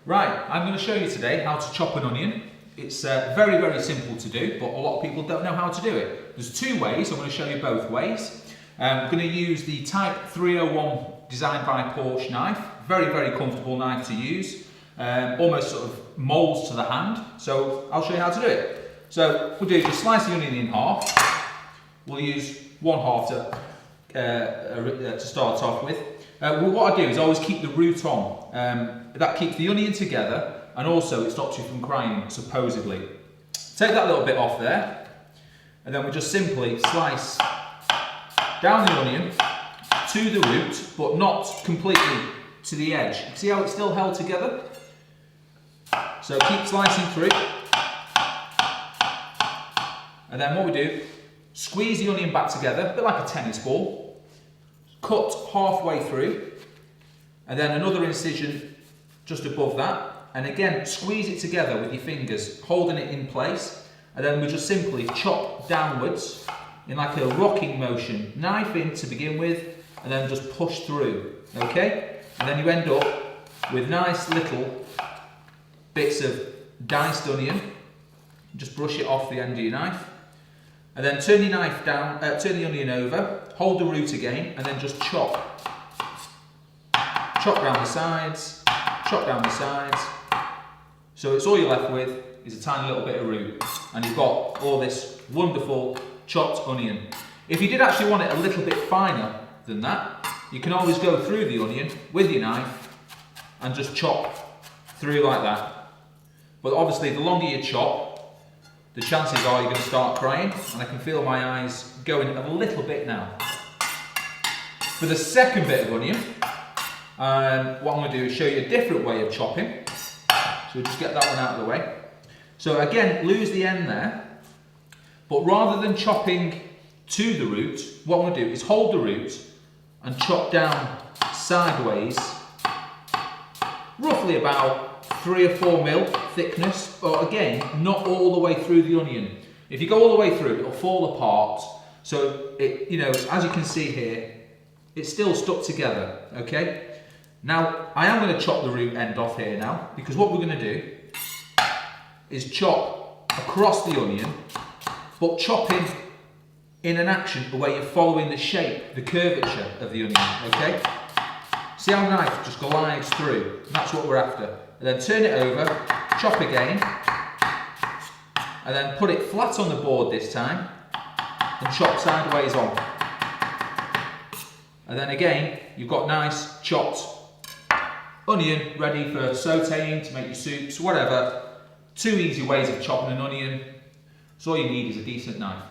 Right, I'm going to show you today how to chop an onion. It's very, very simple to do, but a lot of people don't know how to do it. There's two ways, I'm going to show you both ways. I'm going to use the Type 301 designed by Porsche knife. Very, very comfortable knife to use. Almost sort of molds to the hand. So I'll show you how to do it. So we'll do just slice the onion in half. We'll use one half to start off with. What I do is I always keep the root on. That keeps the onion together and also it stops you from crying, supposedly. Take that little bit off there and then we just simply slice down the onion to the root, but not completely to the edge. See how it's still held together? So keep slicing through. And then what we do, squeeze the onion back together, a bit like a tennis ball. Cut halfway through, and then another incision just above that, and again squeeze it together with your fingers, holding it in place, and then we just simply chop downwards in like a rocking motion, knife in to begin with, and then just push through, okay? And then you end up with nice little bits of diced onion. Just brush it off the end of your knife, and then turn your knife down, turn the onion over, hold the root again, and then just chop. Chop down the sides, chop down the sides. So it's all you're left with is a tiny little bit of root, and you've got all this wonderful chopped onion. If you did actually want it a little bit finer than that, you can always go through the onion with your knife and just chop through like that. But obviously the longer you chop, the chances are you're going to start crying, and I can feel my eyes going a little bit now. For the second bit of onion, what I'm going to do is show you a different way of chopping. So we'll just get that one out of the way. So again, lose the end there, but rather than chopping to the root, what I'm going to do is hold the root and chop down sideways, roughly about 3 or 4 mil thickness, but again, not all the way through the onion. If you go all the way through, it'll fall apart. So it, you know, as you can see here, it's still stuck together, okay? Now, I am going to chop the root end off here now, because what we're going to do is chop across the onion, but chopping in an action where you're following the shape, the curvature of the onion, okay? See how knife just glides through? That's what we're after. And then turn it over, chop again, and then put it flat on the board this time, and chop sideways on. And then again, you've got nice chopped onion ready for sauteing, to make your soups, whatever. 2 easy ways of chopping an onion. So all you need is a decent knife.